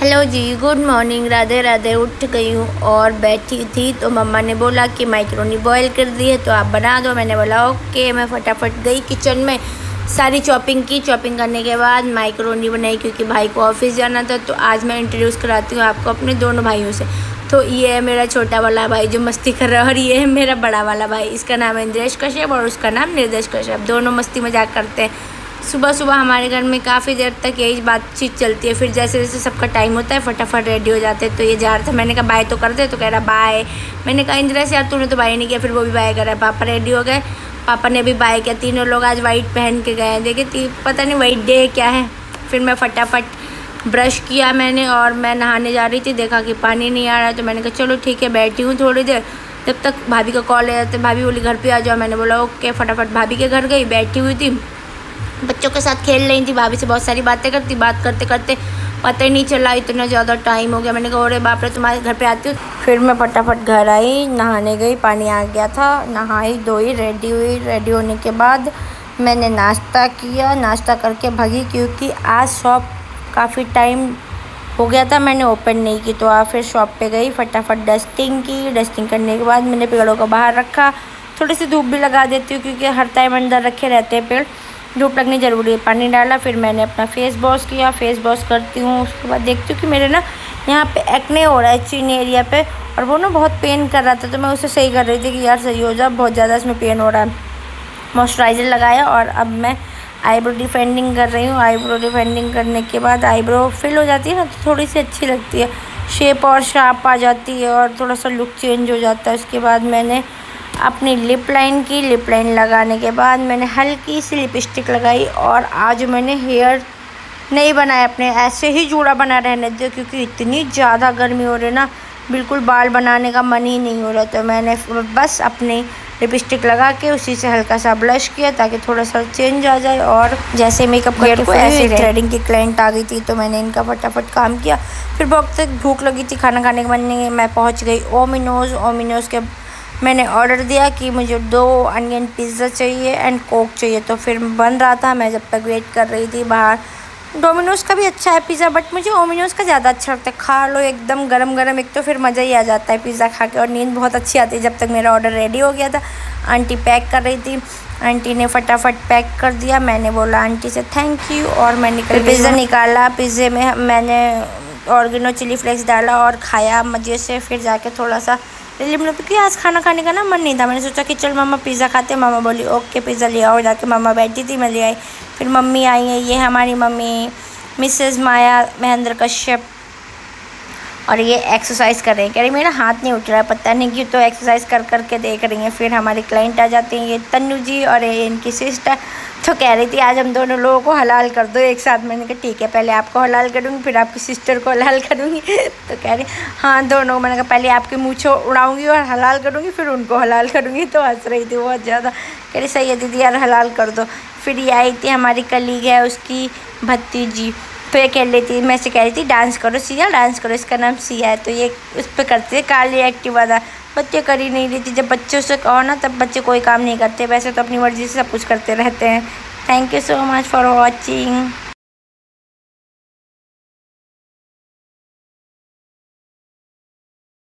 Hello जी, good morning. Radhe Radhe. उठ गई हूँ और बैठी थी तो मम्मा ने बोला कि मैक्रोनी बॉईल कर दी है तो आप बना दो। मैंने बोला ओके। मैं फटाफट गई किचन में, सारी चॉपिंग की। चॉपिंग करने के बाद मैक्रोनी बनाई क्योंकि भाई को ऑफिस जाना था। तो आज मैं इंट्रोड्यूस कराती हूँ आपको अपने दोनों भाइयों से। तो ये है मेरा छोटा वाला भाई जो मस्ती कर रहा है और ये है मेरा बड़ा वाला भाई। इसका नाम है इंद्रेश कश्यप और उसका नाम निर्देश कश्यप। दोनों मस्ती मजाक करते हैं। सुबह सुबह हमारे घर में काफ़ी देर तक यही बातचीत चलती है। फिर जैसे जैसे सबका टाइम होता है फटाफट रेडी हो जाते हैं। तो ये जा रहा था, मैंने कहा बाय तो कर दे, तो कह रहा बाय। मैंने कहा इंद्रेश यार तूने तो बाय नहीं किया, फिर वो भी बाय कर रहा है। पापा रेडी हो गए, पापा ने भी बाय किया। तीनों लोग आज वाइट पहन के गए हैं। देखिए पता नहीं वाइट डे क्या है। फिर मैं फटाफट ब्रश किया मैंने और मैं नहाने जा रही थी, देखा कि पानी नहीं आ रहा है। तो मैंने कहा चलो ठीक है बैठी हूँ थोड़ी देर, जब तक भाभी का कॉल आया। तो भाभी बोली घर पे आ जाओ। मैंने बोला ओके। फटाफट भाभी के घर गई, बैठी हुई थी, बच्चों के साथ खेल रही थी। भाभी से बहुत सारी बातें करती, बात करते करते पता ही नहीं चला इतना ज़्यादा टाइम हो गया। मैंने कहा अरे बाप रे तुम्हारे घर पे आती हूँ। फिर मैं फटाफट घर आई, नहाने गई, पानी आ गया था, नहाई धोई, रेडी हुई। रेडी होने के बाद मैंने नाश्ता किया। नाश्ता करके भागी क्योंकि आज शॉप काफ़ी टाइम हो गया था मैंने ओपन नहीं की। तो आप फिर शॉप पे गई, फटाफट डस्टिंग की। डस्टिंग करने के बाद मैंने पेड़ों को बाहर रखा। थोड़ी सी धूप भी लगा देती हूँ क्योंकि हर टाइम अंदर रखे रहते हैं पेड़, धूप लगनी ज़रूरी है। पानी डाला, फिर मैंने अपना फेस वॉश किया। फेस वॉश करती हूँ, उसके बाद देखती हूँ कि मेरे ना यहाँ पे एक्ने हो रहा है चिन एरिया पे, और वो ना बहुत पेन कर रहा था। तो मैं उसे सही कर रही थी कि यार सही हो जा, बहुत ज़्यादा इसमें पेन हो रहा है। मॉइस्चराइज़र लगाया और अब मैं आईब्रो डिफेंडिंग कर रही हूँ। आईब्रो डिफेंडिंग करने के बाद आईब्रो फिल हो जाती है ना, तो थोड़ी सी अच्छी लगती है, शेप और शार्प आ जाती है और थोड़ा सा लुक चेंज हो जाता है। उसके बाद मैंने अपनी लिप लाइन की। लिप लाइन लगाने के बाद मैंने हल्की सी लिपस्टिक लगाई। और आज मैंने हेयर नहीं बनाया अपने, ऐसे ही जूड़ा बना रहने दिया क्योंकि इतनी ज़्यादा गर्मी हो रही ना, बिल्कुल बाल बनाने का मन ही नहीं हो रहा। तो मैंने बस अपनी लिपस्टिक लगा के उसी से हल्का सा ब्लश किया ताकि थोड़ा सा चेंज आ जाए। और जैसे मेकअप करके को ऐसे थ्रेडिंग की क्लाइंट आ गई थी तो मैंने इनका फटाफट काम किया। फिर बहुत तक भूख लगी थी, खाना खाने के मन नहीं। मैं पहुँच गई ओमिनोज़ के मैंने ऑर्डर दिया कि मुझे 2 अनियन पिज़्ज़ा चाहिए एंड कोक चाहिए। तो फिर बन रहा था, मैं जब तक वेट कर रही थी बाहर। डोमिनोज़ का भी अच्छा है पिज़्ज़ा, बट मुझे ओमिनोज़ का ज़्यादा अच्छा लगता है। खा लो एकदम गरम गरम, एक तो फिर मज़ा ही आ जाता है पिज़्ज़ा खा के, और नींद बहुत अच्छी आती है। जब तक मेरा ऑर्डर रेडी हो गया था, आंटी पैक कर रही थी, आंटी ने फटाफट पैक कर दिया। मैंने बोला आंटी से थैंक यू और मैंने पिज़्ज़ा निकाला। पिज़्ज़े में मैंने ऑर्गेनो चिली फ्लेक्स डाला और खाया मज़े से। फिर जाके थोड़ा सा क्योंकि आज खाना खाने का ना मन नहीं था। मैंने सोचा कि चल मम्मा पिज़्ज़ा खाते हैं। मम्मा बोली ओके पिज़्ज़ा ले आओ। जाके मम्मा बैठी थी, मैं ले आई। फिर मम्मी आई है, ये हमारी मम्मी मिसेस माया महेंद्र कश्यप, और ये एक्सरसाइज कर रही है। कह रही मेरा हाथ नहीं उठ रहा है पता नहीं क्यों, तो एक्सरसाइज कर करके देख रही हैं। फिर हमारी क्लाइंट आ जाती हैं, ये तन्नू जी और ये इनकी सिस्टर। तो कह रही थी आज हम दोनों लोगों को हलाल कर दो एक साथ। मैंने कहा ठीक है, पहले आपको हलाल करूँगी फिर आपकी सिस्टर को हलाल करूँगी। तो कह रही हाँ दोनों। मैंने कहा पहले आपकी मूंछों उड़ाऊँगी और हलाल करूँगी फिर उनको हलाल करूँगी। तो हंस रही थी बहुत ज़्यादा, कह रही सही है दीदी यार हलाल कर दो। फिर ये आई थी हमारी कलीग है, उसकी भतीजी। फिर कह रही थी, मैं से कह रही थी डांस करो सिया, डांस करो, इसका नाम सिया है। तो ये उस पर करते थे काली एक्टिव वाला, बच्चे कर ही नहीं रही थी। जब बच्चों से कहो ना तब बच्चे कोई काम नहीं करते, वैसे तो अपनी मर्ज़ी से सब कुछ करते रहते हैं। Thank you so much for watching.